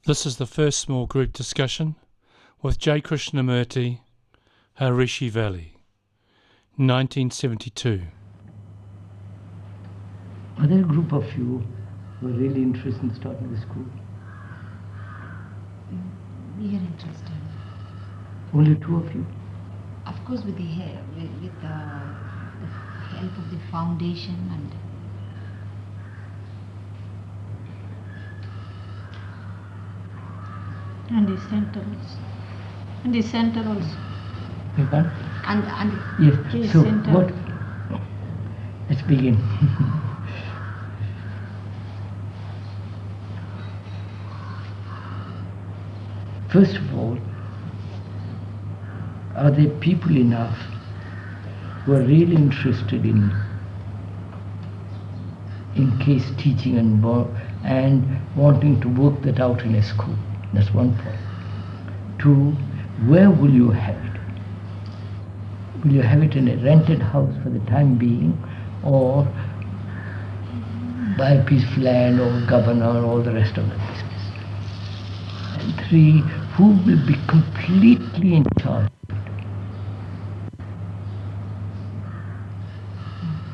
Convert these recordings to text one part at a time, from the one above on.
This is the first small group discussion with J. Krishnamurti, Rishi Valley, 1972. Are there a group of you who are really interested in starting the school? We are interested. Only two of you? Of course, with the help of the foundation and the center also. And the center also. and Yes. So center. what? Let's begin. First of all, are there people enough who are really interested in case teaching and wanting to work that out in a school? That's one point. Two, where will you have it? Will you have it in a rented house for the time being, or buy a piece of land, or governor, or all the rest of the business? And three, who will be completely in charge?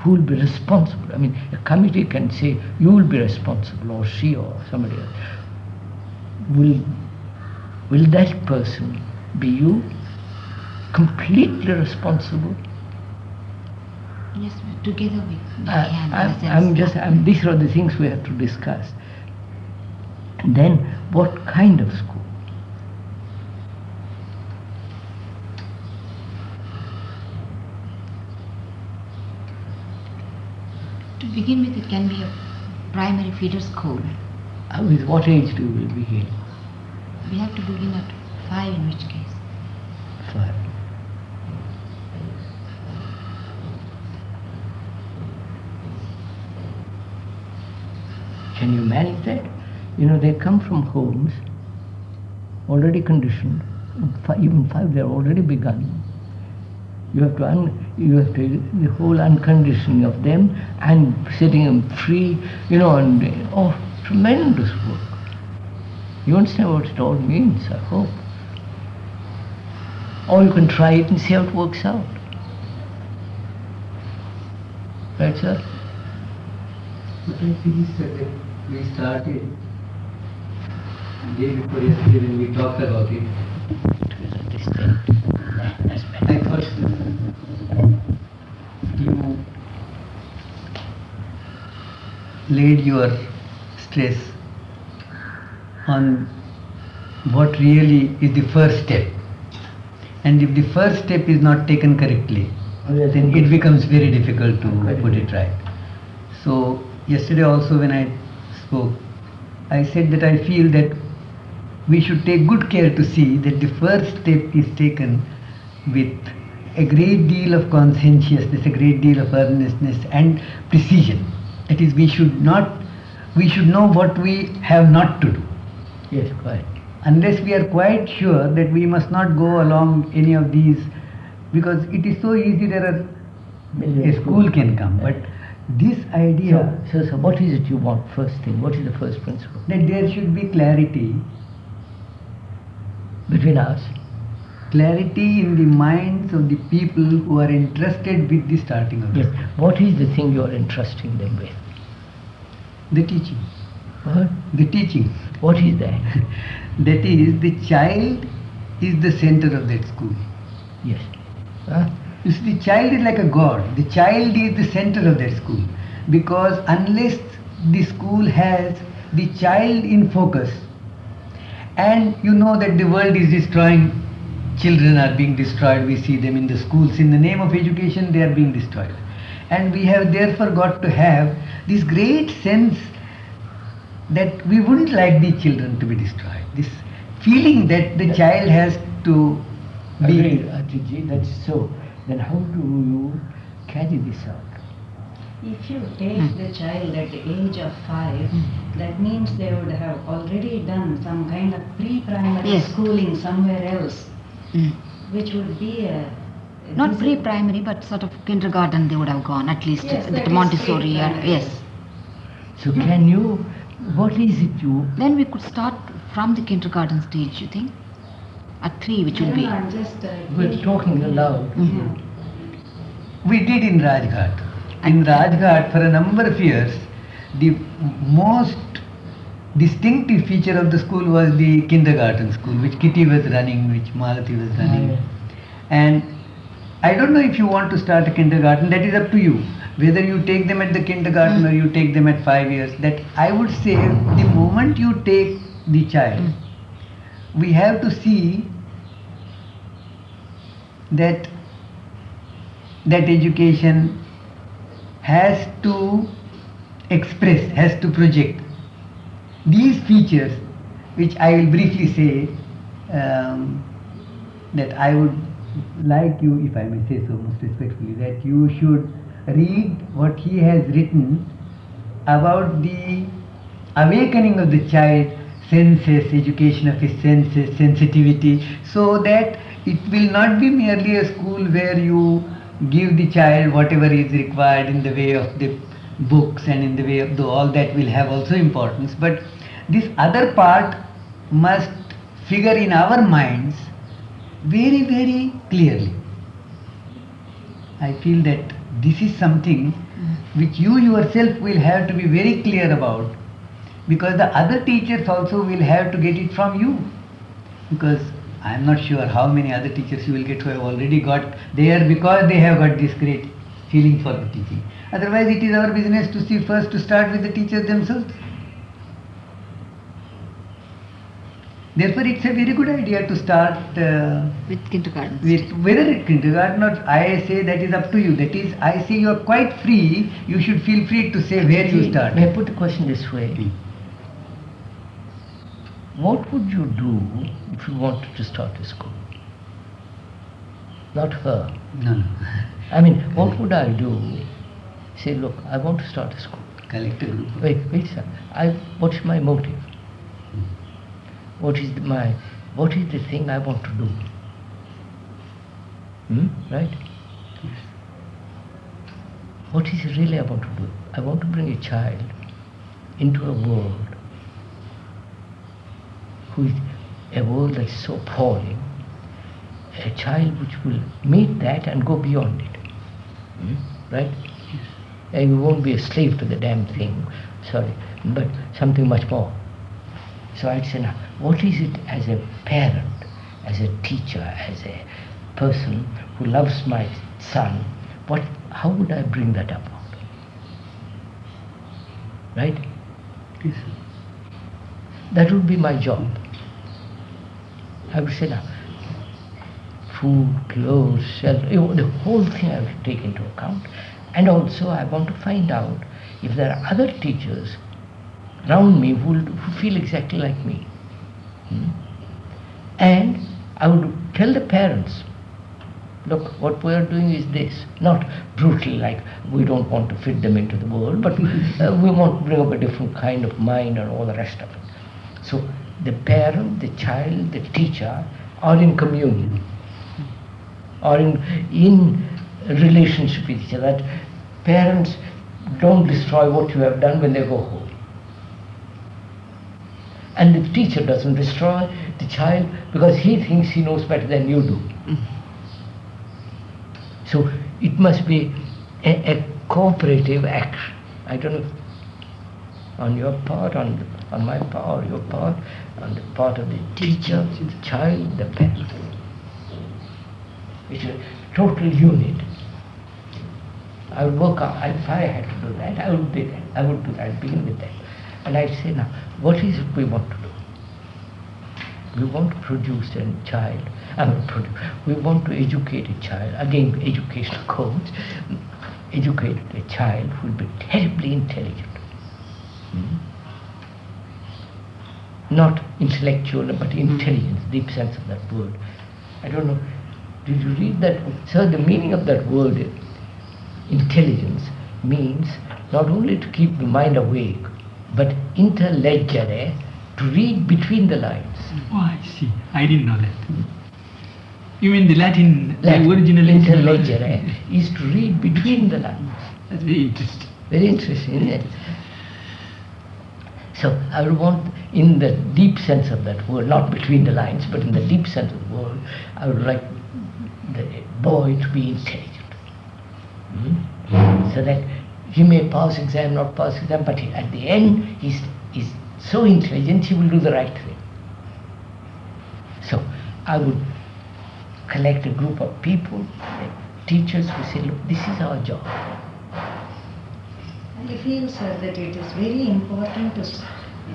Who will be responsible? I mean, a committee can say, you will be responsible, or she, or somebody else. Will that person be you? Completely responsible? yes, together we can. These are the things we have to discuss. And then, what kind of school? To begin with, it can be a primary feeder school. With what age do we begin? We have to begin at 5, in which case. 5. Can you manage that? You know, they come from homes already conditioned. Even 5, they're already begun. You have to the whole unconditioning of them and setting them free. Tremendous work. You understand what it all means, I hope. Or you can try it and see how it works out. Right, sir? But I think that we started the day before yesterday when we talked about it. I thought you laid your stress on what really is the first step. And if the first step is not taken correctly, then it becomes very difficult to put it right. So yesterday also when I spoke, I said that I feel that we should take good care to see that the first step is taken with a great deal of conscientiousness, a great deal of earnestness and precision. That is, we should know what we have not to do. Yes, quite. Unless we are quite sure that we must not go along any of these, because it is so easy, a school can come, but this idea... So what is it you want first thing? What is the first principle? That there should be clarity. Between us? Clarity in the minds of the people who are interested with the starting of the school. What is the thing you are entrusting them with? The teaching. What? The teaching. What is that? That is, the child is the center of that school. Yes. Huh? You see, the child is like a god. The child is the center of that school. Because unless the school has the child in focus, and you know that the world is destroying, children are being destroyed, we see them in the schools, in the name of education they are being destroyed. And we have therefore got to have this great sense that we wouldn't like the children to be destroyed. This feeling that the child has to be... Agreed, Ajit, that's so. Then how do you carry this out? If you take the child at the age of 5, that means they would have already done some kind of pre-primary schooling somewhere else, which would be not pre-primary, but sort of kindergarten they would have gone, at least the Montessori. So can you, what is it you... Then we could start from the kindergarten stage, you think? At 3, which will No, be. no, I'm just We're talking aloud. We did in Rajghat. In Rajghat, for a number of years, the most distinctive feature of the school was the kindergarten school, which Kitty was running, which Malati was running. And I don't know if you want to start a kindergarten, that is up to you. Whether you take them at the kindergarten or you take them at 5 years, that I would say the moment you take the child, we have to see that education has to express, has to project these features, which I will briefly say, that I would like you, if I may say so most respectfully, that you should read what he has written about the awakening of the child, senses, education of his senses, sensitivity, so that it will not be merely a school where you give the child whatever is required in the way of the books and in the way of all that will have also importance, but this other part must figure in our minds very, very clearly. I feel that this is something which you yourself will have to be very clear about, because the other teachers also will have to get it from you, because I am not sure how many other teachers you will get who have already got there because they have got this great feeling for the teaching. Otherwise it is our business to see first to start with the teachers themselves. Therefore it's a very good idea to start With kindergarten. with whether it's kindergarten or I say that is up to you. That is, I say you are quite free, you should feel free to say where you start. May I put the question this way? What would you do if you wanted to start a school? Not her. No. I mean, what would I do? Say, look, I want to start a school. Collect a group. Wait, sir. What's my motive? What is the thing I want to do? Right? Yes. What is it really I want to do? I want to bring a child into a world a world that is so appalling, a child which will meet that and go beyond it. Right? Yes. And you won't be a slave to the damn thing, sorry, but something much more. So I'd say, now, what is it as a parent, as a teacher, as a person who loves my son, how would I bring that about? Right? Yes. That would be my job. I would say, now, food, clothes, shelter, the whole thing I will take into account. And also I want to find out if there are other teachers around me who feel exactly like me. And I would tell the parents, look, what we are doing is this, not brutally like we don't want to fit them into the world, but we want to bring up a different kind of mind and all the rest of it. So the parent, the child, the teacher are in communion, or in relationship with each other. That parents don't destroy what you have done when they go home. And the teacher doesn't destroy the child because he thinks he knows better than you do. So it must be a cooperative action. I don't know, on your part, on my part, or your part, on the part of the teacher, the child, the parent. It's a total unit. I would work out, if I had to do that, I would do that. I would do that, begin with that. And I'd say, now, what is it we want to do? We want to produce a child. We want to educate a child. Again, educational codes. Educate a child who will be terribly intelligent. Not intellectual, but intelligence, deep sense of that word. I don't know, did you read that? Sir, the meaning of that word, intelligence, means not only to keep the mind awake, but interleggere, to read between the lines. Oh, I see. I didn't know that. You mean the Latin The original interleggere is to read between the lines. That's very interesting. Very interesting, isn't it? So I would want, in the deep sense of that word, not between the lines, but in the deep sense of the word, I would like the boy to be intelligent. So that he may pass exam, not pass exam, but at the end he's so intelligent he will do the right thing. So I would collect a group of people, teachers who say, look, this is our job. I feel, sir, that it is very important to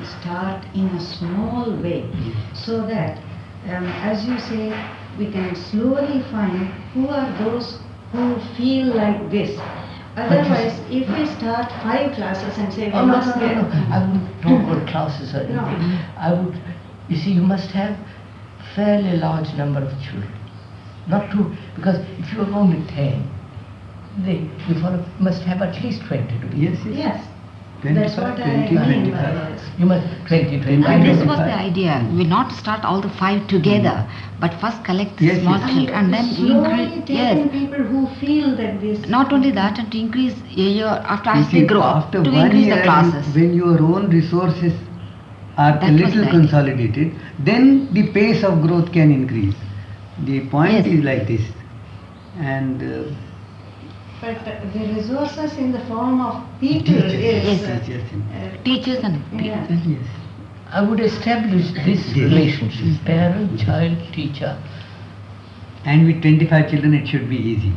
start in a small way, so that, as you say, we can slowly find who are those who feel like this. Otherwise, if we start 5 classes and say, No, I wouldn't talk about classes or anything. No. I would, you see, you must have fairly large number of children. Not too, because if you have only 10, you must have at least 20 to be. Yes. 25, That's what 20, I mean 25. by this. You must 20, 25. And this was 25. the idea. We not start all the 5 together, but first collect the Yes, small yes. children and then slowly increase. taking people who feel that this. Not only that, and to increase after You as they see, grow up, after to 1 increase year, the classes. when your own resources are That a was little the idea. consolidated, then the pace of growth can increase. The point Yes. is like this. And But the resources in the form of people teachers, is. teachers, Teachers and Yeah. yes. I would establish this Yes. relationship, parent, child, teacher. And with 25 children, it should be easy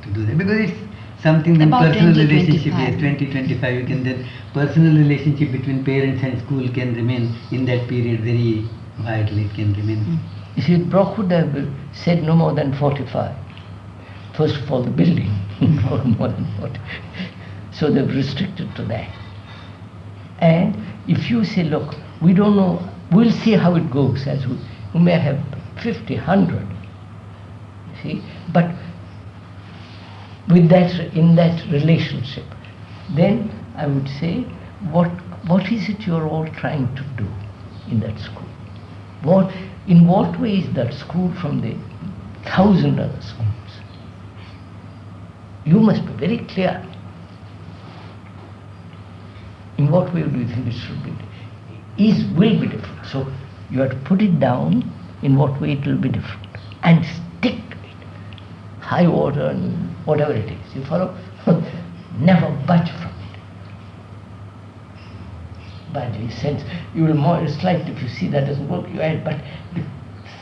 to do that, because it's something then About personal 20, relationship. 25. Yes, 20, 25. You can then personal relationship between parents and school can remain in that period very vital. It can remain. You see, Brockwood have said no more than 45. First of all, the building, not more than 40. So they've restricted to that. And if you say, look, we don't know, we'll see how it goes, as we may have 50, 100, you see, but with that, in that relationship, then I would say, what is it you're all trying to do in that school? In what way is that school from the 1,000 other schools? You must be very clear. In what way do you think it should be? Will be different. So you have to put it down in what way it will be different and stick to it. High order and whatever it is. You follow? Never budge from it. By the sense, you will more, it's like if you see that doesn't work, you add, but the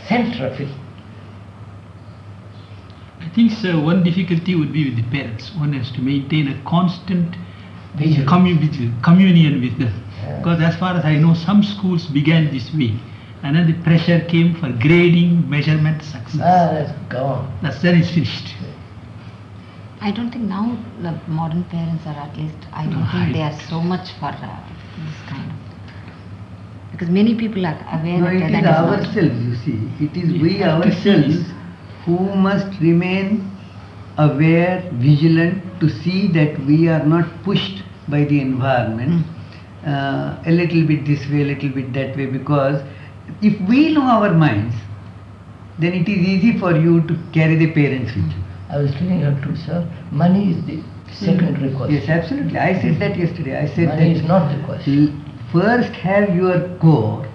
center of it. I think, sir, one difficulty would be with the parents. One has to maintain a constant communion with them. Yeah. Because as far as I know, some schools began this way. And then the pressure came for grading, measurement, success. That's gone. That is finished. I don't think now the modern parents are, at least, I don't No, think they I- are so much for this kind of. Because many people are aware No, that it that is not- ourselves, you see. It is Yeah, we have to see ourselves this. who must remain aware, vigilant, to see that we are not pushed by the environment a little bit this way, a little bit that way, because if we know our minds, then it is easy for you to carry the parents with you. I was telling her too, sir, money is the secondary question. Yes, absolutely. I said that yesterday. I said Money that is not the question. first have your core,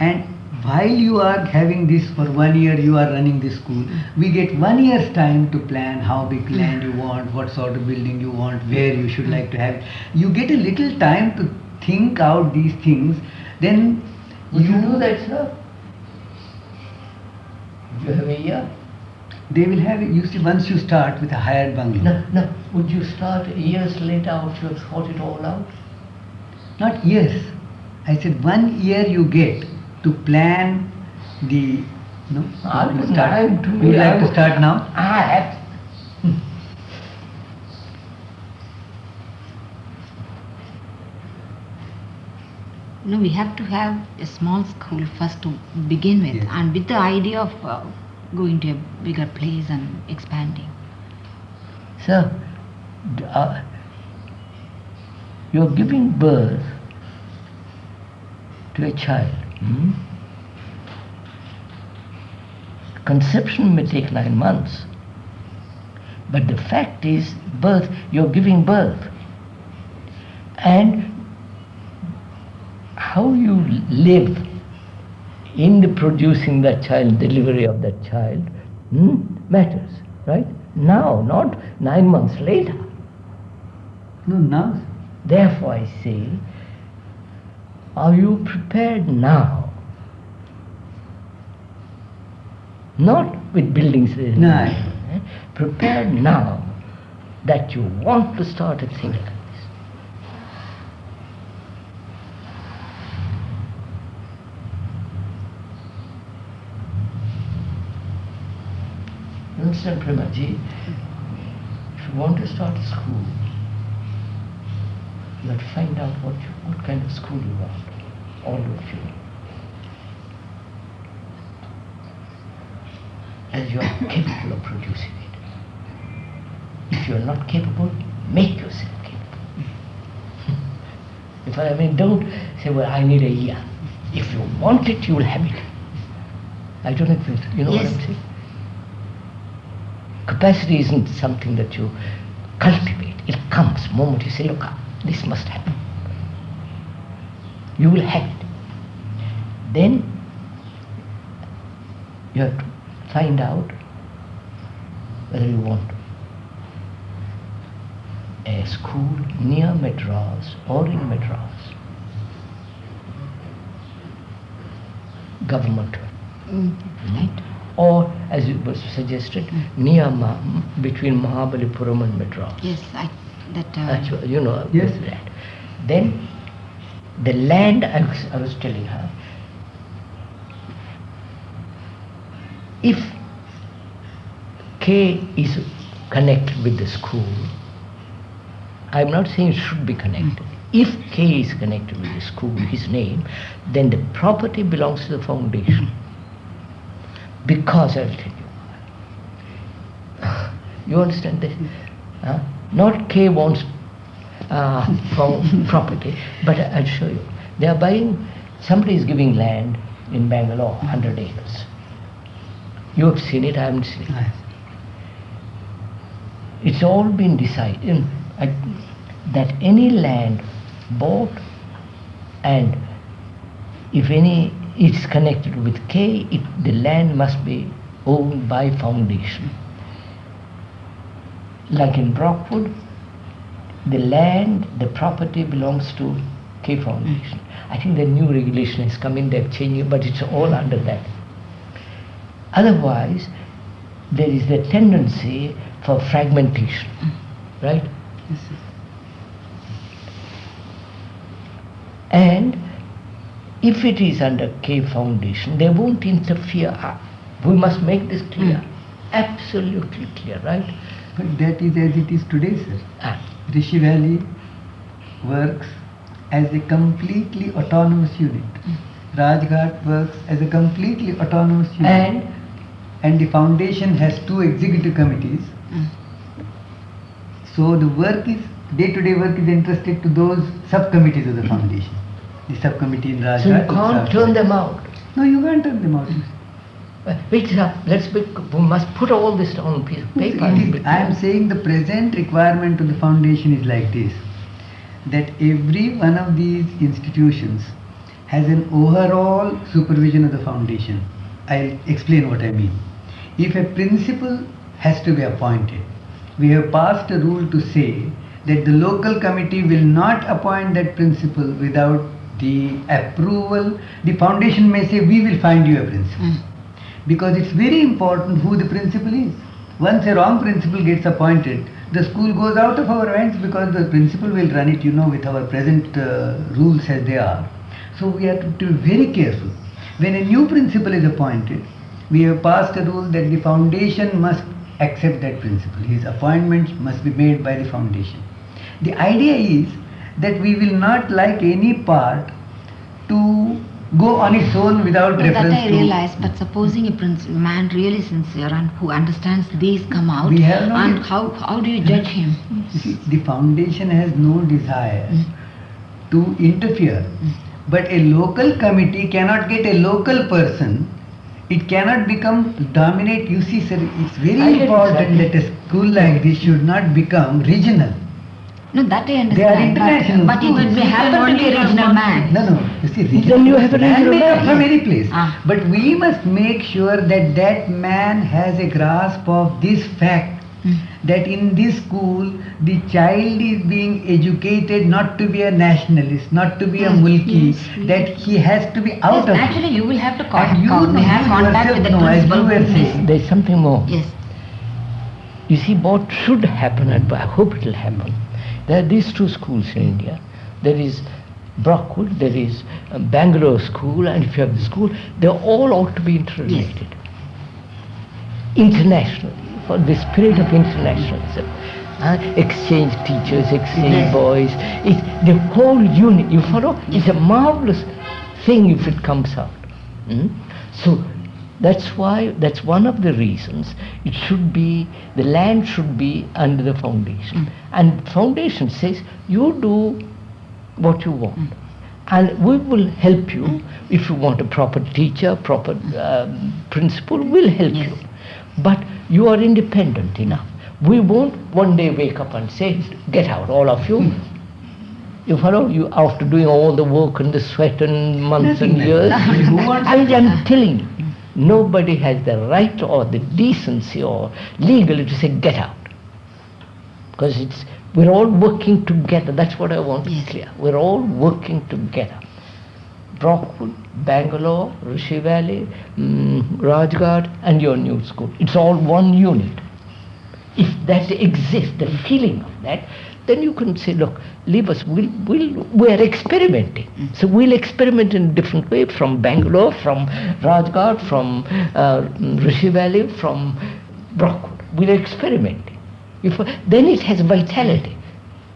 and while you are having this for 1 year, you are running this school, we get 1 year's time to plan how big land you want, what sort of building you want, where you should like to have it. You get a little time to think out these things, then Would you do that, sir? Would you have a year? they will have, you see, once you start with a hired bungalow, No. Would you start years later after you have thought it all out? not years. I said 1 year you get to plan the, no? I You wouldn't start. mind to You me, would I like to would- start now? No, we have to have a small school first to begin with, Yes. and with the idea of going to a bigger place and expanding. Sir, you're giving birth to a child. Conception may take 9 months, but the fact is, you're giving birth. And how you live in the producing that child, delivery of that child, matters, right? Now, not 9 months later. No, now. Therefore, I say, are you prepared now? Not with buildings. No. Prepared now that you want to start a thing like this. You understand, Premaji? If you want to start a school, you have to find out what kind of school you want, all of you. And you are capable of producing it. If you are not capable, make yourself capable. Don't say, well, I need a year. If you want it, you will have it. I don't know if you know what I'm saying. Capacity isn't something that you cultivate. It comes the moment you say, look, this must happen. You will have it. Then you have to find out whether you want a school near Madras or in Madras. Government. Right. Or, as it was suggested, near between Mahabalipuram and Madras. Yes, That's what, Yes. that. Then the land, I was telling her, if K is connected with the school, I'm not saying it should be connected. If K is connected with the school, his name, then the property belongs to the foundation. Because I'll tell you. You understand this? Not K wants property, but I'll show you. They are buying, somebody is giving land in Bangalore, 100 acres. You have seen it, I haven't seen it. It's all been decided that any land bought, and if any it's connected with K, the land must be owned by foundation. Like in Brockwood, the land, the property belongs to K Foundation. I think the new regulation has come in, they've changed it, but it's all under that. Otherwise, there is the tendency for fragmentation, right? Yes, sir. And if it is under K Foundation, they won't interfere. We must make this clear, absolutely clear, right? But that is as it is today, sir. Rishi Valley works as a completely autonomous unit. Rajghat works as a completely autonomous unit. And the foundation has 2 executive committees. So the work is, day-to-day work is entrusted to those subcommittees of the foundation. The subcommittee in Rajghat. So you can't turn them out. No, you can't turn them out. Wait, we must put all this on a piece of paper. I am saying the present requirement of the foundation is like this, that every one of these institutions has an overall supervision of the foundation. I'll explain what I mean. If a principal has to be appointed, we have passed a rule to say that the local committee will not appoint that principal without the approval. The foundation may say, we will find you a principal. Because it's very important who the principal is. Once a wrong principal gets appointed, the school goes out of our hands because the principal will run it, with our present rules as they are. So we have to be very careful. When a new principal is appointed, we have passed a rule that the foundation must accept that principal. His appointment must be made by the foundation. The idea is that we will not like any part to go on its own without reference that I to... realize, but supposing a man really sincere and who understands these come out, We have no and idea. how do you judge him? You see, the foundation has no desire to interfere. But a local committee cannot get a local person. It cannot become dominate. You see, sir, it's very important that a school like this should not become regional. No, that I They are understand. international But it schools. will be happen to be a regional man. No. You see, Then you have a man regional may come man. from any place. Ah. But we must make sure that that man has a grasp of this fact, that in this school the child is being educated not to be a nationalist, not to be a mulki, that he has to be out Yes, of naturally you will have to And you we have contact with the yourself know, as principal. you were saying. There's something more. Yes. You see, what should happen, and I hope it will happen, there are these two schools in India. There is Brockwood, there is Bangalore school, and if you have the school, they all ought to be interrelated. Internationally, for the spirit of internationalism. Exchange teachers, exchange boys. It's the whole unit, you follow? It's a marvelous thing if it comes out. So that's why, that's one of the reasons it should be, the land should be under the foundation. And foundation says, you do what you want. And we will help you. If you want a proper teacher, proper principal, we'll help you. But you are independent enough. We won't one day wake up and say, get out, all of you. You follow? You after doing all the work and the sweat and months and years. I'm telling you, nobody has the right or the decency or legally to say get out. Because we're all working together. That's what I want to be clear. We're all working together. Brockwood, Bangalore, Rishi Valley, Rajghat, and your new school. It's all one unit. If that exists, the feeling of that, then you can say, look, leave us, we're experimenting. So we'll experiment in a different way from Bangalore, from Rajghat, from Rishi Valley, from Brockwood. We're experimenting. Then it has vitality.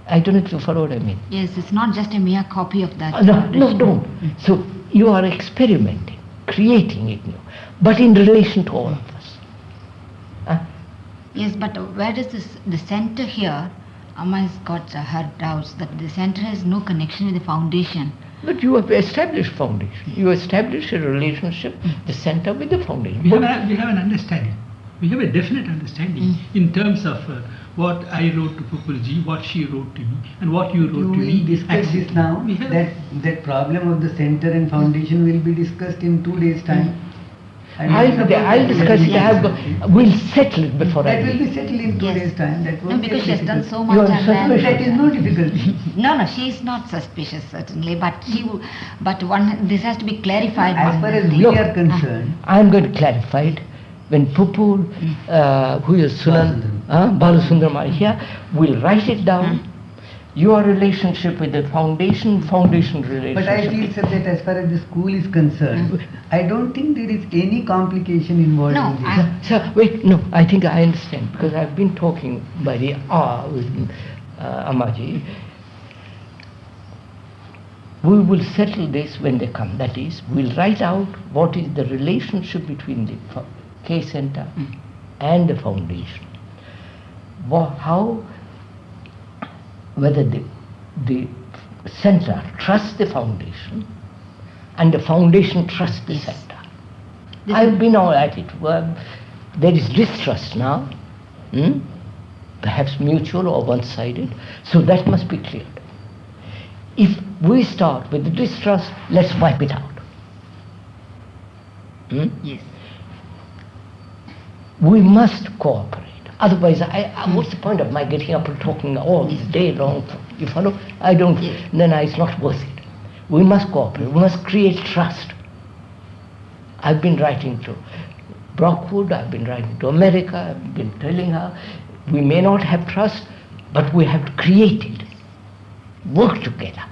I don't know if you follow what I mean. Yes, it's not just a mere copy of that. No, don't. So you are experimenting, creating it new, but in relation to all of us. Yes, but where does the center here, Amma has got her doubts that the center has no connection with the foundation. But you have established foundation. You establish a relationship, the center with the foundation. We have an understanding. We have a definite understanding in terms of what I wrote to Pupulji, what she wrote to me, and what you wrote to me. We discuss this now. That problem of the center and foundation will be discussed in 2 days' time. I'll discuss it. We'll settle it before that I will leave. be settled in 2 days' time. That won't because be she has done difficult. so much. You are and suspicious. That is no difficulty. No, she is not suspicious certainly, but this has to be clarified. As far as we Look, are concerned, I'm going to clarify it. When Pupul, who is Sunan, Balasundaram are here, will write it down. Your relationship with the foundation relationship. but I feel, sir, that as far as the school is concerned, I don't think there is any complication involved No, in this. Sir, wait, no, I think I understand, because I've been talking by the hour with Amaji. We will settle this when they come. That is, we'll write out what is the relationship between the K Center and the foundation. Whether the center trusts the foundation and the foundation trusts the center. I've been all at it. There is distrust now, perhaps mutual or one-sided, so that must be cleared. If we start with the distrust, let's wipe it out. Yes. We must cooperate. Otherwise, what's the point of my getting up and talking all day long? You follow? I don't. Yes. Then it's not worth it. We must cooperate. We must create trust. I've been writing to Brockwood. I've been writing to America. I've been telling her we may not have trust, but we have to create it. Work together.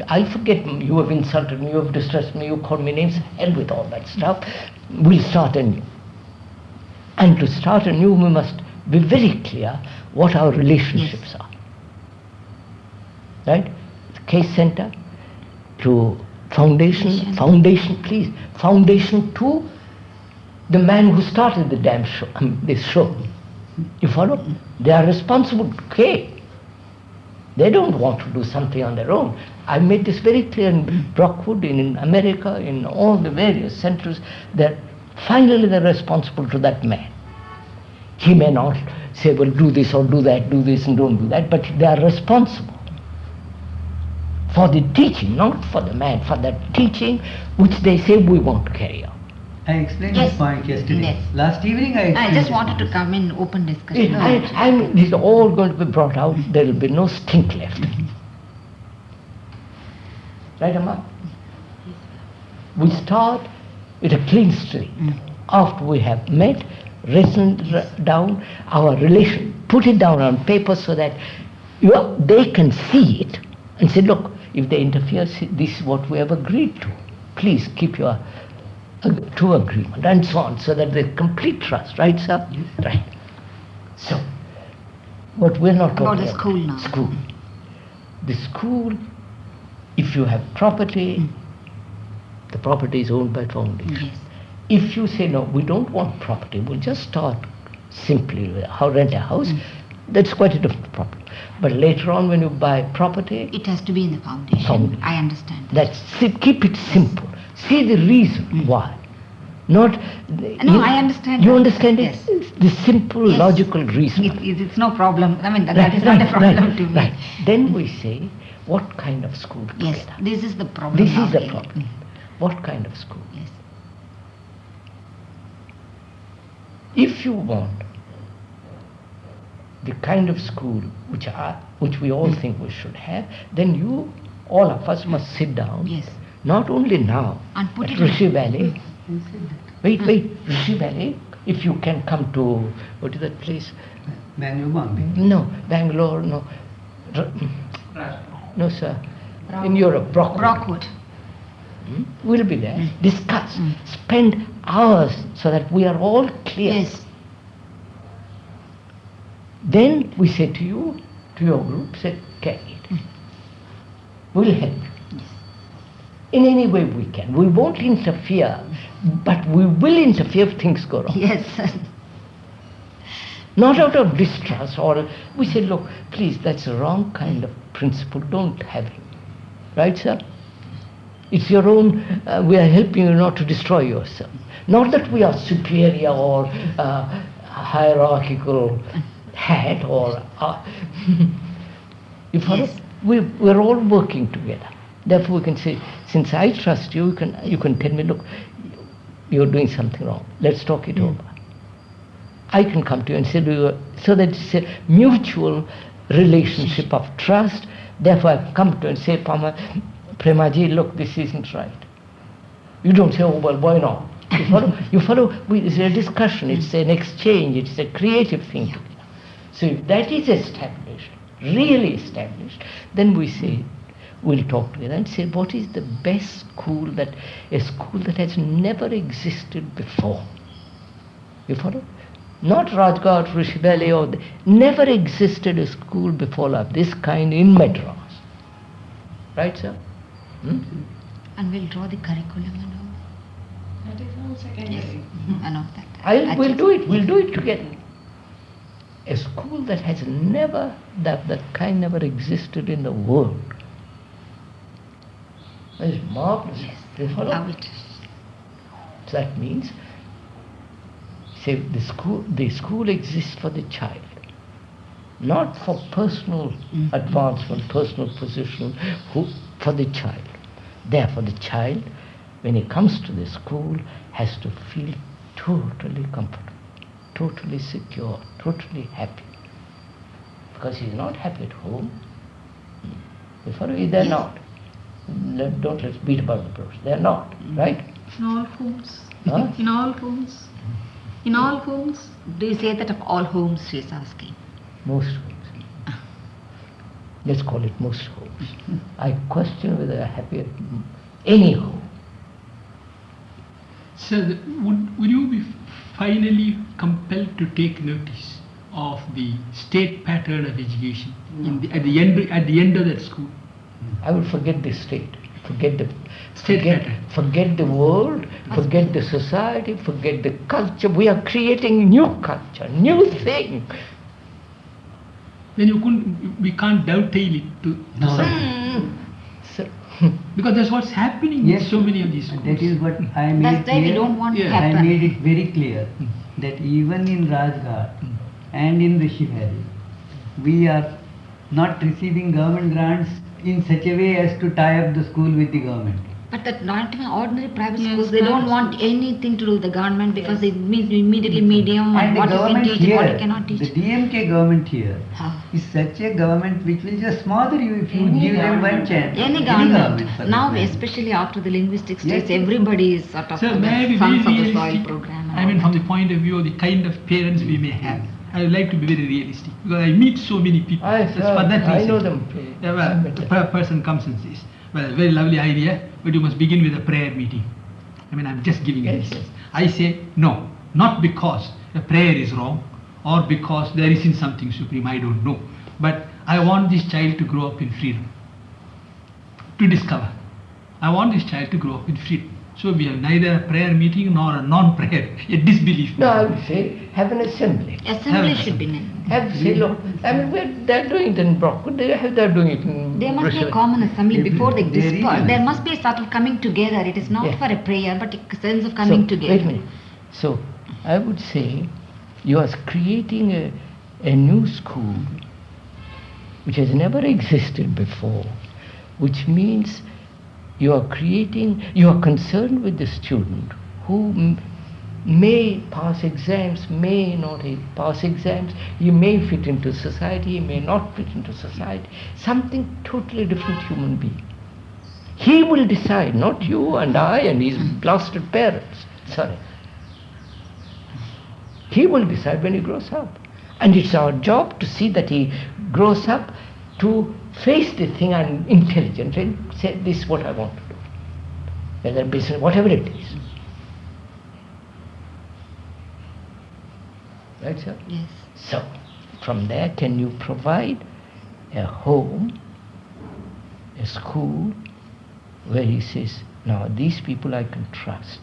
I'll forget. You have insulted me. You have distressed me. You called me names. Hell with all that stuff. We'll start anew. And to start anew, we must be very clear what our relationships are. Right? Case center to foundation, please. Foundation to the man who started the damn show, this show. You follow? They are responsible to K. They don't want to do something on their own. I made this very clear in Brockwood, in America, in all the various centers, that finally they're responsible to that man. He may not say, well, do this or do that, do this and don't do that, but they are responsible for the teaching, not for the man, for the teaching which they say we want to carry out. I explained Yes. this point yesterday. Yes. Last evening I explained I just this wanted to point. come in open discussion. And it's all going to be brought out, there will be no stink left. Right, Amma? We start with a clean slate. After we have met, written down our relation, put it down on paper so that they can see it and say, look, if they interfere, this is what we have agreed to. Please keep your true agreement and so on, so that there's complete trust, right, sir? Yes. Right. So, but we're not About talking the school now. School. The school, if you have property, the property is owned by foundation. Yes. If you say, no, we don't want property, we'll just start simply with rent a house, that's quite a different problem. But later on, when you buy property, It has to be in the foundation. Foundation. I understand. That. keep it simple. See the reason why. Not. No, I understand You that. understand it? Yes. It's the simple, Yes. logical reason. It's no problem. I mean, that is not a problem to me. Right. Then we say, what kind of school Yes, together? this is the problem. This now, is the really. problem. What kind of school? Yes. If you want the kind of school which we all think we should have, then you, all of us, must sit down. Yes. Not only now, And put at it in- Rishi Valley. Wait, Rishi Valley. If you can come to, what is that place? Bangalore, Bombay. No, Bangalore, no. No, sir. In Europe, Brockwood. Brockwood. We'll be there. Discuss. Spend hours so that we are all clear. Yes. Then we say to you, to your group, say, carry it. We'll help you. In any way we can. We won't interfere, but we will interfere if things go wrong. Yes. Not out of distrust, or we say, look, please, that's a wrong kind of principle, don't have him. Right, sir? It's your own, we are helping you not to destroy yourself. Not that we are superior or hierarchical hat or... you follow? Yes. We're all working together. Therefore we can say, since I trust you, you can tell me, look, you're doing something wrong. Let's talk it over. I can come to you and say to you, so that it's a mutual relationship of trust. Therefore I come to you and say, Premaji, look, this isn't right. You don't say, oh, well, why not? You follow? It's a discussion, it's an exchange, it's a creative thing together. So if that is established, really established, then we say, we'll talk together and say, what is the best school a school that has never existed before? You follow? Not Rajghat, Rishi Valley, never existed a school before of this kind in Madras. Right, sir? And we'll draw the curriculum and all. That is all secondary. Yes. And all that. We'll do it together. A school that has never, that kind never existed in the world. That is marvelous. Yes. You follow? Love it. So that means, say, the school exists for the child, not for personal advancement, personal position, for the child. Therefore, the child, when he comes to the school, has to feel totally comfortable, totally secure, totally happy. Because he's not happy at home. You follow? They're not. Don't let's beat about the bush. They're not, right? In all homes. Huh? In all homes. In all homes. Do you say that of all homes, she's asking? Most homes. Let's call it most homes. I question whether they're happy at any home. So, would you be finally compelled to take notice of the state pattern of education at the end of that school? I will forget the state, forget the world, forget the society, forget the culture. We are creating new culture, new thing. Then we can't dovetail it to So, because that's what's happening in so many of these schools. That is what I made That's it why we clear. don't want to Yeah. I happen. made it very clear that even in Rajghat and in Rishi Valley, we are not receiving government grants in such a way as to tie up the school with the government. But that not even ordinary private Yes, schools, they don't private want anything to do with the government because it means immediately medium And the what you can government teach and what you here, cannot teach. the DMK government here, Huh. is such a government which will just smother you if you Any give them one government. chance. Any government. for Now, that matter. especially after the linguistic states, Yes. everybody is sort of So the may I be sons very of the soil realistic? program. and I all mean, that. from the point of view of the kind of parents we may have, I would like to be very realistic because I meet so many people. Just for that I reason. know them. Yeah, well, a person comes and says, well, very lovely idea, but you must begin with a prayer meeting. I mean, I'm just giving an Yes, instance. I say, no, not because a prayer is wrong or because there isn't something supreme, I don't know. But I want this child to grow up in freedom, to discover. I want this child to grow up in freedom. So we have neither a prayer meeting nor a non-prayer, a disbelief. No, I would say have an assembly. Assembly Have- should be named. Have say, look, I mean, they're doing it in Brockwood, they're doing it in There must be a Bristol. common assembly before they There is. disperse. There must be a sort of coming together. It is not Yeah. for a prayer, but a sense of coming So, together. wait a minute. So, I would say you are creating a new school which has never existed before, which means you are concerned with the student who may pass exams, may not pass exams, he may fit into society, he may not fit into society, something totally different human being. He will decide, not you and I and his blasted parents. Sorry. He will decide when he grows up. And it's our job to see that he grows up to face the thing and intelligent and say, this is what I want to do. Whether business, whatever it is. Right, sir? Yes. So, from there, can you provide a home, a school, where he says, now these people I can trust.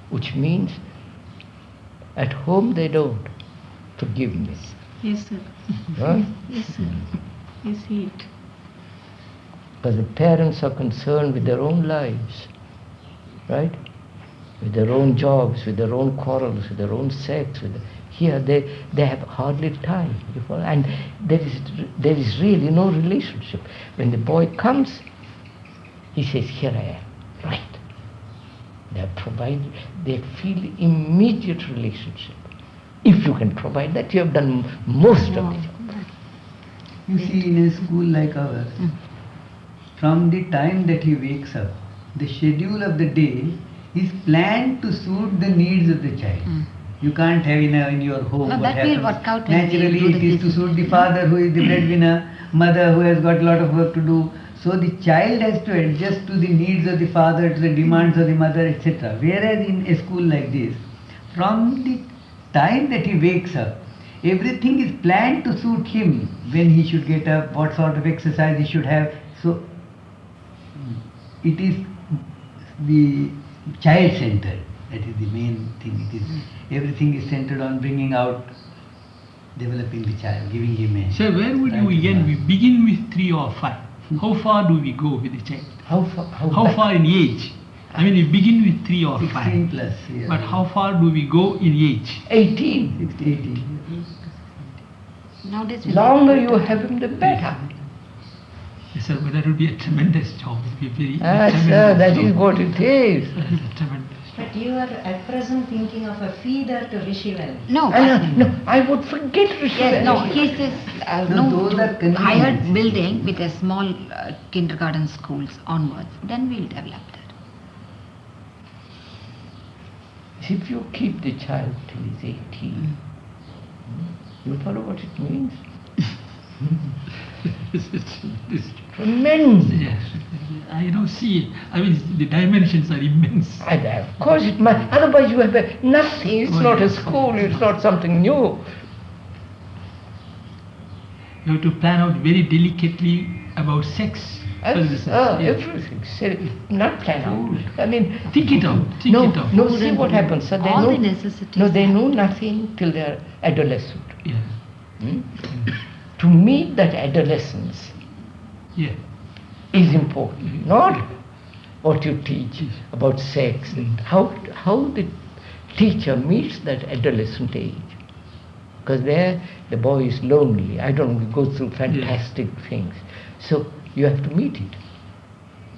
Which means, at home they don't. Forgive me. Yes, sir. Right? Yes, sir. I see it. Because the parents are concerned with their own lives, right? With their own jobs, with their own quarrels, with their own sex. Here they have hardly time. And there is really no relationship. When the boy comes, he says, here I am. Right. They feel immediate relationship. If you can provide that, you have done most of the job. You see, in a school like ours, from the time that he wakes up, the schedule of the day is planned to suit the needs of the child. You can't have in your home No, what that will happens. work out when we Naturally, do it the is to suit the father who is the breadwinner, mother who has got a lot of work to do. So the child has to adjust to the needs of the father, to the demands of the mother, etc. Whereas in a school like this, from the time that he wakes up, everything is planned to suit him. When he should get up, what sort of exercise he should have. So it is the child-centered. That is the main thing. It is everything is centered on bringing out, developing the child, giving him a. So where would you begin? We begin with 3 or 5. How far do we go with the child? How far in age? I mean, we begin with 3 or 16 5. plus. Yeah. But how far do we go in age? 18. 16, 18. Nowadays, we Longer you have him, the better. Yes, sir, but that would be a tremendous job. It would be very Sir, tremendous that job. is what it is. That is a tremendous job. But you are at present thinking of a feeder to Rishi Valley. No, No, I would forget Rishi. yes, no, he says No, those are convenience. hired building with a small kindergarten schools onwards. Then we'll develop that. If you keep the child till he's 18, you follow what it means? It's Tremendous. yes, I don't see. I mean, the dimensions are immense. And of course it must, otherwise you have nothing, it's not a school, it's not something new. You have to plan out very delicately about sex. Yes. Yes. Everything, not plan out. I mean, Think it out. Think no, it out. no, see what happens, sir. They All know, the necessities no, they are- know nothing till they are adolescent. Yes. To meet that adolescence Yeah. is important, not what you teach about sex, and how the teacher meets that adolescent age. Because there the boy is lonely, I don't know, he goes through fantastic things. So you have to meet it.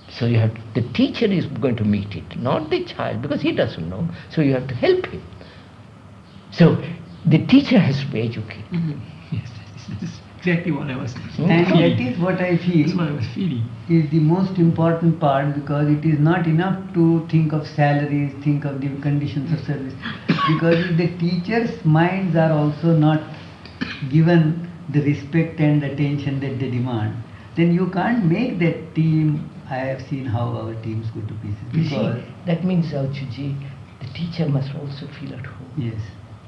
So the teacher is going to meet it, not the child, because he doesn't know. So you have to help him. So the teacher has to be educated. Yes, that is exactly what I was feeling. And that is what I feel That's what I was feeling. is the most important part, because it is not enough to think of salaries, think of the conditions of service. Because if the teachers' minds are also not given the respect and attention that they demand, then you can't make that team. I have seen how our teams go to pieces. You Because see, that means, Auchuji, the teacher must also feel at home. yes,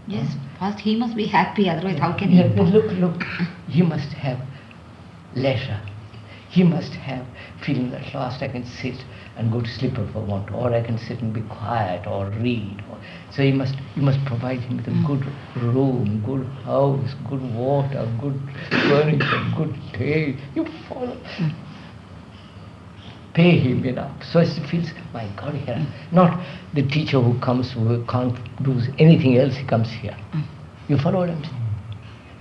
Yes, first he must be happy, otherwise how can he? Yeah, but look, he must have leisure. He must have feeling at last I can sit and go to sleep if I want, or I can sit and be quiet or read. So you must provide him with a good room, good house, good water, good furniture, good taste. You follow. Pay him enough so as he feels, my God, here. Not the teacher who comes who can't do anything else, he comes here. You follow what I'm saying?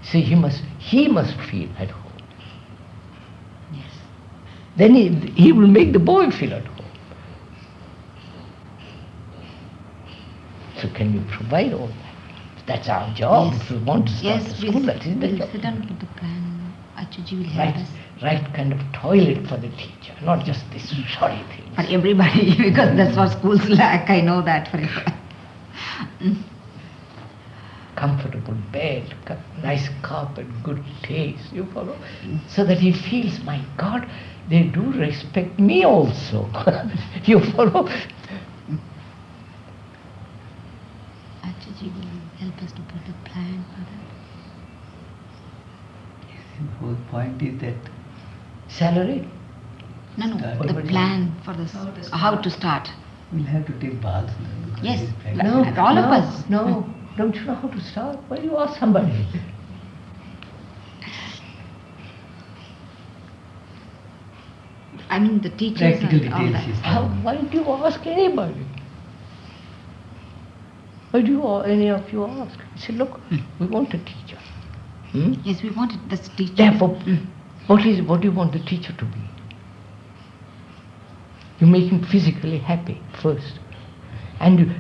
So he must feel at home. Yes. Then he will make the boy feel at home. So can you provide all that? That's our job. Yes. If we want to start a Yes, school, that is the we'll job. sit down with the plan. Achuji will help us. Right kind of toilet for the teacher, not just this sorry thing. For everybody, because that's what schools lack. I know that for everyone. Comfortable bed, nice carpet, good taste, you follow? So that he feels, my God, they do respect me also. You follow? Achuji will help us to put a plan for that. the whole point is that Salary? No, Start. the plan for this, how to start. we'll have to take baths now. Because Yes. it is practical. No, Like all of no, us. No, don't you know how to start? Why do you ask somebody? I mean the teachers Practical and all details that. is Why do you ask anybody? Why do any of you ask? You say, look, we want a teacher. Yes, we wanted this teacher. Therefore, what do you want the teacher to be? You make him physically happy first. And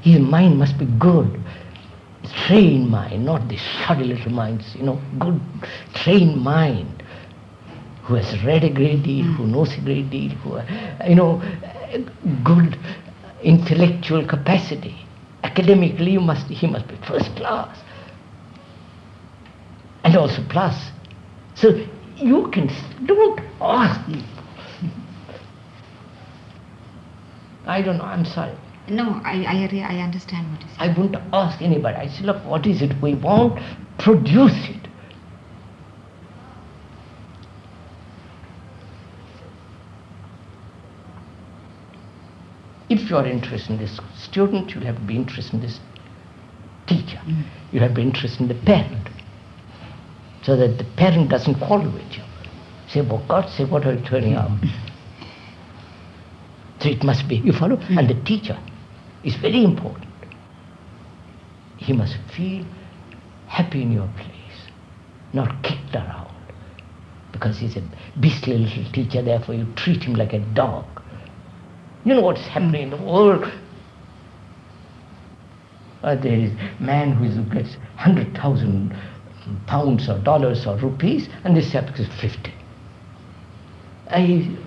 his mind must be good. Trained mind, not this shoddy little minds, good trained mind, who has read a great deal, who knows a great deal, who, good intellectual capacity. Academically, he must be first class. And also plus. So you don't ask. I don't know, I'm sorry. No, I understand what you say. I wouldn't ask anybody. I say, look, what is it we want? Produce it. If you are interested in this student, you'll have to be interested in this teacher. You'll have to be interested in the parent. So that the parent doesn't quarrel with you. Say, for God's sake, what are you turning out? So it must be, you follow? And the teacher is very important. He must feel happy in your place, not kicked around. Because he's a beastly little teacher, therefore you treat him like a dog. You know what's happening in the world? There is a man who gets 100,000 pounds or dollars or rupees, and this chap gets 50.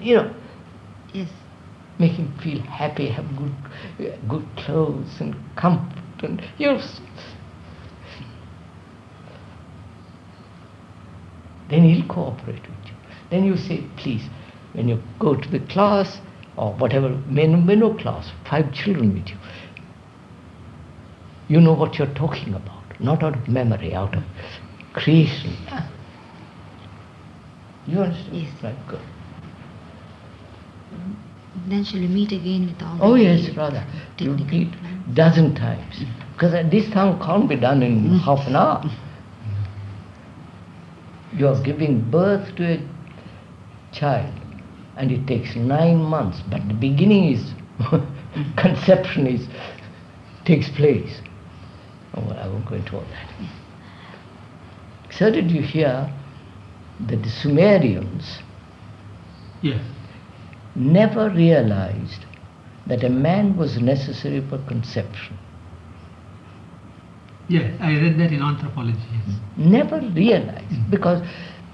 Yes. Make him feel happy, have good clothes and comfort, and then he'll cooperate with you. Then you say, please, when you go to the class or whatever, no class, 5 children with you, you know what you're talking about, not out of memory, out of creation. You understand? Yes. Right, good. Then shall we meet again with all Oh the yes, rather. You technical meet plans? dozen times. Because this thing can't be done in half an hour. You are giving birth to a child, and it takes 9 months, but the beginning is conception takes place. Oh, well, I won't go into all that. So did you hear that the Sumerians Yes. never realized that a man was necessary for conception? Yes, I read that in anthropology. Yes. Never realized, because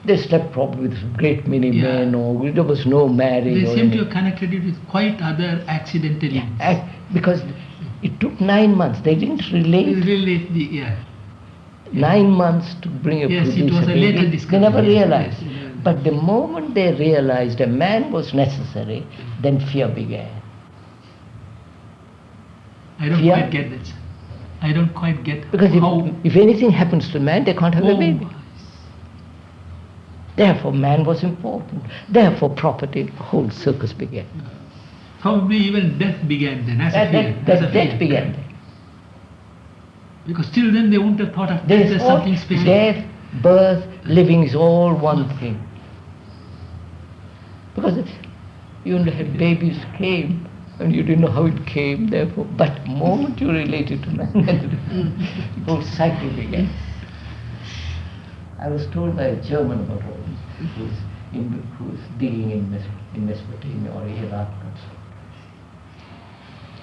they slept probably with a great many men, or there was no marriage. They or seem to anything. have connected it with quite other accidental events. Because it took 9 months. They didn't relate. Relate the, yeah. 9 months to bring a Yes, it produce was a baby. later They discovery. never Yes, realized. yes, yes. But the moment they realized a man was necessary, then fear began. I don't Fear? quite get that, sir. I don't quite get Because how... if anything happens to man, they can't have a Oh, baby. Therefore, man was important. Therefore, property, the whole circus began. probably even death began then, as a fear. Death began then. Because till then they wouldn't have thought of death There's as all something special. death, birth, living is all one thing. Because you only had babies came, and you didn't know how it came, therefore. But the moment you related to man, the whole cycle began. I was told by a German about all this, who's dealing in Mesopotamia or Iraq and so on.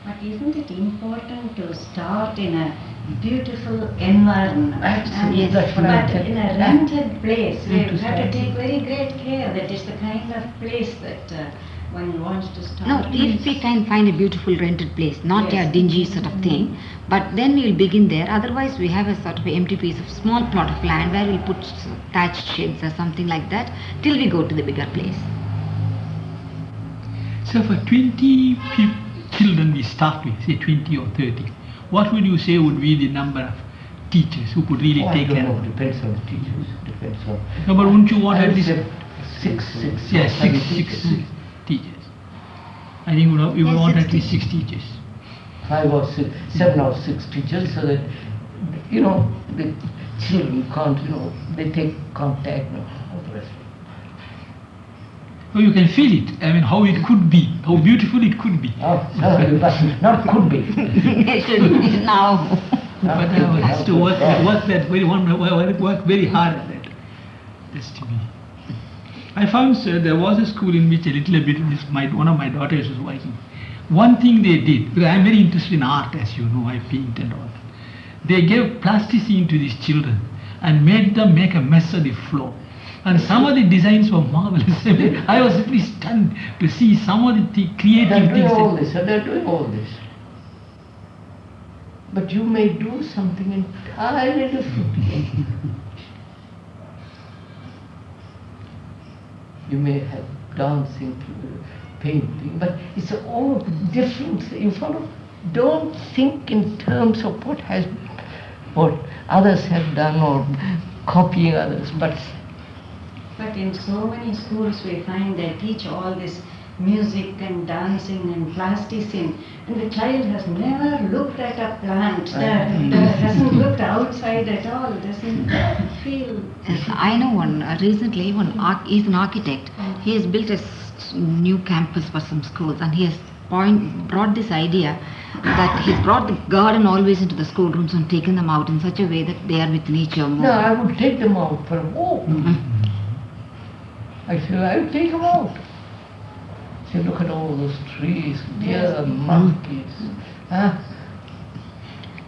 But isn't it important to start in a beautiful environment? Absolutely, And that's what I'm but telling in a you. rented place, Need you to have to start. take very great care that it's the kind of place that one wants to start. No, if we can find a beautiful rented place, not Yes. a dingy sort of thing, but then we will begin there. Otherwise, we have a sort of empty piece of small plot of land where we'll put thatched sheds or something like that till we go to the bigger place. So for 20 children we start with, say 20 or 30, what would you say would be the number of teachers who could really I take don't care know, of them? depends on the teachers, depends on... No, but wouldn't you want I at would least... say six Yes, or seven six teachers. teachers. I think we would Yes, want 6 at least 6 teachers. 5 or 6, 7 or 6 teachers, so that, the children can't, they take contact and all the rest. So you can feel it, I mean how it could be, how beautiful it could be. Oh, sorry, but not could be. It should be now. But one has to work very hard at that. That's to be. I found, sir, there was a school in which a little bit one of my daughters was working. One thing they did, because I am very interested in art, as you know, I paint and all that. They gave plasticine to these children and made them make a mess of the floor. And some of the designs were marvelous. I was really stunned to see some of the creative They're doing things. all this, and they're doing all this. But you may do something entirely different. You may have dancing, painting, but it's all different. You follow? Don't think in terms of what others have done or copying others, but in so many schools we find they teach all this music and dancing and plasticine, and the child has never looked at a plant, hasn't looked outside at all, doesn't feel... Yes, I know one, recently, he's an architect. He has built a new campus for some schools, and he has brought this idea that he's brought the garden always into the schoolrooms and taken them out in such a way that they are with nature more. no, I would take them out for a walk. I would take them out. Say, look at all those trees, deer, monkeys.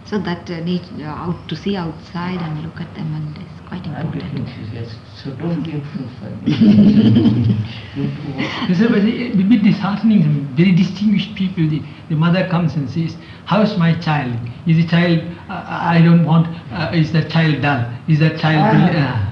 So that out to see outside and look at them, and it's quite I'm getting important. enthusiastic, so don't be influenced by me. You do what- It's a bit disheartening. Some very distinguished people, the mother comes and says, how's my child? Is the child, I don't want, is that child dull? Is that child...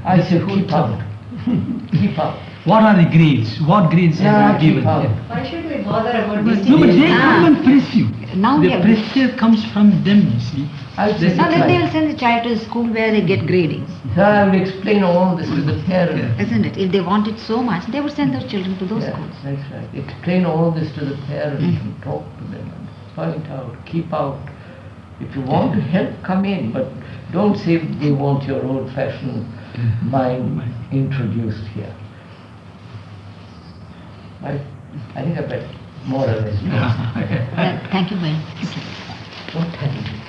I that's say the whole keep trouble. out. Keep out. What are the grades? What grades have you keep given? out. Why should we bother about this? No, but they come and press you. Now The they are- pressure comes from them, you see. I'll say So the then they will child. send the child to a school where they get grading, So I will explain all this to the parents. isn't it? If they want it so much, they would send their children to those Yeah, schools. that's right. Explain all this to the parents and talk to them and point out, keep out. If you want to help, come in, but don't say they want your old-fashioned mind introduced here. Right? I think I better more or less. Thank you very much. What happened?